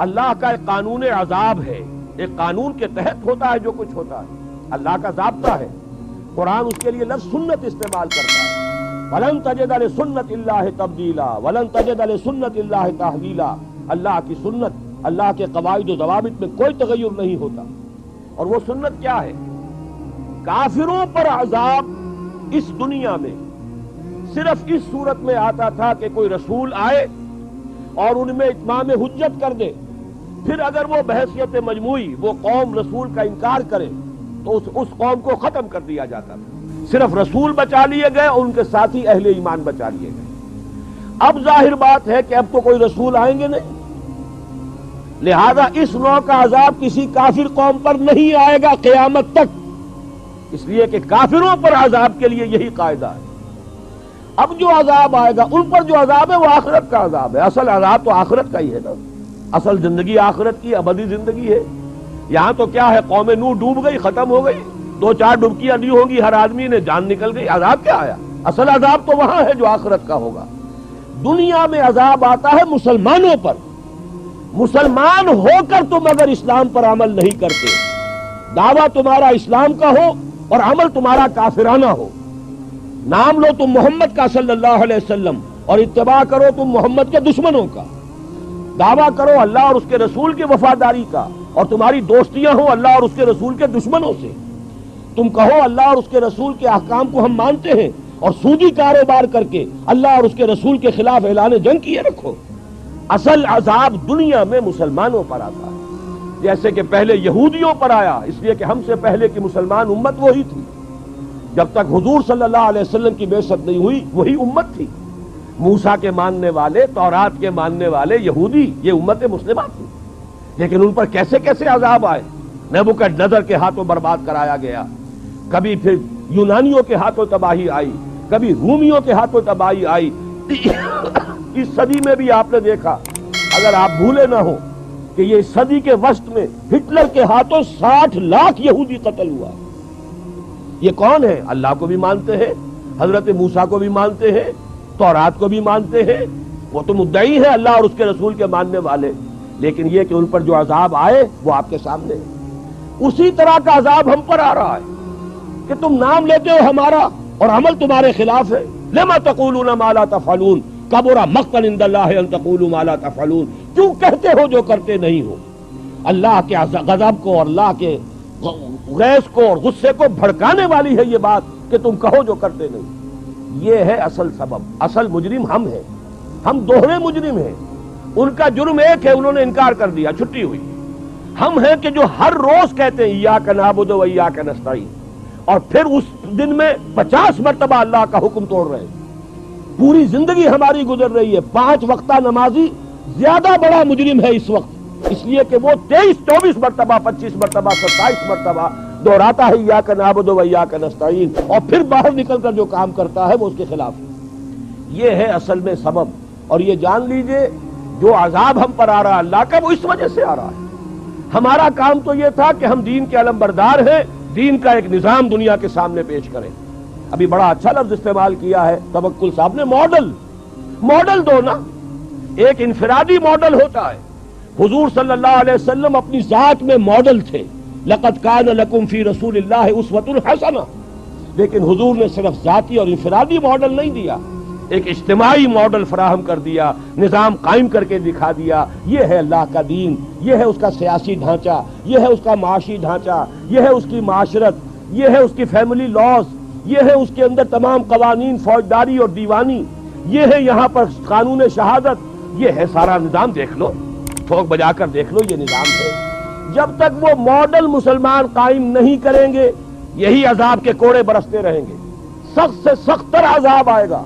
اللہ کا ایک قانون عذاب ہے، ایک قانون کے تحت ہوتا ہے جو کچھ ہوتا ہے، اللہ کا ضابطہ ہے۔ قرآن اس کے لیے لفظ سنت استعمال کرتا ہے، وَلَن تَجِدَ لِسُنَّتِ اللَّهِ تَبْدِيلًا وَلَن تَجِدَ لِسُنَّتِ اللَّهِ تَحْوِيلًا۔ اللہ کی سنت، اللہ کے قواعد و ضوابط میں کوئی تغیر نہیں ہوتا۔ اور وہ سنت کیا ہے؟ کافروں پر عذاب اس دنیا میں صرف اس صورت میں آتا تھا کہ کوئی رسول آئے اور ان میں اتمام حجت کر دے، پھر اگر وہ بحیثیت مجموعی وہ قوم رسول کا انکار کرے تو اس قوم کو ختم کر دیا جاتا تھا۔ صرف رسول بچا لیے گئے اور ان کے ساتھی اہل ایمان بچا لیے گئے۔ اب ظاہر بات ہے کہ اب تو کوئی رسول آئیں گے نہیں، لہذا اس نوع کا عذاب کسی کافر قوم پر نہیں آئے گا قیامت تک، اس لیے کہ کافروں پر عذاب کے لیے یہی قاعدہ ہے۔ اب جو عذاب آئے گا ان پر جو عذاب ہے وہ آخرت کا عذاب ہے، اصل عذاب تو آخرت کا ہی ہے نا، اصل زندگی آخرت کی ابدی زندگی ہے۔ یہاں تو کیا ہے، قوم نوح ڈوب گئی، ختم ہو گئی، 2-4 ڈبکیاں دی ہوں گی، ہر آدمی نے جان نکل گئی، عذاب کیا آیا؟ اصل عذاب تو وہاں ہے جو آخرت کا ہوگا۔ دنیا میں عذاب آتا ہے مسلمانوں پر، مسلمان ہو کر تم اگر اسلام پر عمل نہیں کرتے، دعویٰ تمہارا اسلام کا ہو اور عمل تمہارا کافرانہ ہو، نام لو تم محمد کا صلی اللہ علیہ وسلم اور اتباع کرو تم محمد کے دشمنوں کا، دعویٰ کرو اللہ اور اس کے رسول کی وفاداری کا اور تمہاری دوستیاں ہوں اللہ اور اس کے رسول کے دشمنوں سے، تم کہو اللہ اور اس کے رسول کے احکام کو ہم مانتے ہیں اور سودی کاروبار کر کے اللہ اور اس کے رسول کے خلاف اعلان جنگ کیے رکھو۔ اصل عذاب دنیا میں مسلمانوں پر آتا ہے، جیسے کہ پہلے یہودیوں پر آیا، اس لیے کہ ہم سے پہلے کی مسلمان امت وہی تھی، جب تک حضور صلی اللہ علیہ وسلم کی بعثت نہیں ہوئی وہی امت تھی، موسیٰ کے ماننے والے، تورات کے ماننے والے یہودی، یہ امت مسلمہ تھی۔ لیکن ان پر کیسے کیسے عذاب آئے، نبوکدنضر کے ہاتھوں برباد کرایا گیا، کبھی پھر یونانیوں کے ہاتھوں تباہی آئی، کبھی رومیوں کے ہاتھوں تباہی آئی۔ اس صدی میں بھی آپ نے دیکھا، اگر آپ بھولے نہ ہو کہ یہ صدی کے وسط میں ہٹلر کے ہاتھوں 60 لاکھ یہودی قتل ہوا۔ یہ کون ہے؟ اللہ کو بھی مانتے ہیں، حضرت موسیٰ کو بھی مانتے ہیں، تورات کو بھی مانتے ہیں، وہ تو مدعی ہیں اللہ اور اس کے رسول کے ماننے والے، لیکن یہ کہ ان پر جو عذاب آئے وہ آپ کے سامنے ہے۔ اسی طرح کا عذاب ہم پر آ رہا ہے کہ تم نام لیتے ہو ہمارا اور عمل تمہارے خلاف ہے۔ لما تقولون ما لا تفعلون کبر مقتا عند اللہ ان تقولوا ما لا تفعلون، کیوں کہتے ہو جو کرتے نہیں ہو؟ اللہ کے غضب کو اور اللہ کے غیظ کو اور غصے کو بھڑکانے والی ہے یہ بات کہ تم کہو جو کرتے نہیں۔ یہ ہے اصل سبب، اصل مجرم ہم ہیں، ہم دوہرے مجرم ہیں۔ ان کا جرم ایک ہے، انہوں نے انکار کر دیا، چھٹی ہوئی۔ ہم ہیں کہ جو ہر روز کہتے ہیں ایاک نعبد و ایاک نستعین، اور پھر اس دن میں 50 مرتبہ اللہ کا حکم توڑ رہے ہیں۔ پوری زندگی ہماری گزر رہی ہے، 5 وقتہ نمازی زیادہ بڑا مجرم ہے اس وقت، اس لیے کہ وہ 23-24 مرتبہ 25 مرتبہ 27 مرتبہ دہراتا ہے ایاک نعبد و ایاک نستعین، اور پھر باہر نکل کر جو کام کرتا ہے وہ اس کے خلاف ہے۔ یہ ہے اصل میں سبب، اور یہ جان لیجئے جو عذاب ہم پر آ رہا ہے اللہ کا وہ اس وجہ سے آ رہا ہے۔ ہمارا کام تو یہ تھا کہ ہم دین کے علمبردار ہیں، دین کا ایک نظام دنیا کے سامنے پیش کریں۔ ابھی بڑا اچھا لفظ استعمال کیا ہے توکل صاحب نے، ماڈل دو نا۔ ایک انفرادی ماڈل ہوتا ہے، حضور صلی اللہ علیہ وسلم اپنی ذات میں ماڈل تھے، لقد کان لکم فی رسول اللہ اسوۃ حسنہ، لیکن حضور نے صرف ذاتی اور انفرادی ماڈل نہیں دیا، ایک اجتماعی ماڈل فراہم کر دیا، نظام قائم کر کے دکھا دیا۔ یہ ہے اللہ کا دین، یہ ہے اس کا سیاسی ڈھانچہ، یہ ہے اس کا معاشی ڈھانچہ، یہ ہے اس کی معاشرت، یہ ہے اس کی فیملی لاز، یہ ہے اس کے اندر تمام قوانین فوجداری اور دیوانی، یہ ہے یہاں پر قانون شہادت، یہ ہے سارا نظام۔ دیکھ لو، ٹھوک بجا کر دیکھ لو، یہ نظام ہے۔ جب تک وہ ماڈل مسلمان قائم نہیں کریں گے یہی عذاب کے کوڑے برستے رہیں گے، سخت سے سخت تر عذاب آئے گا۔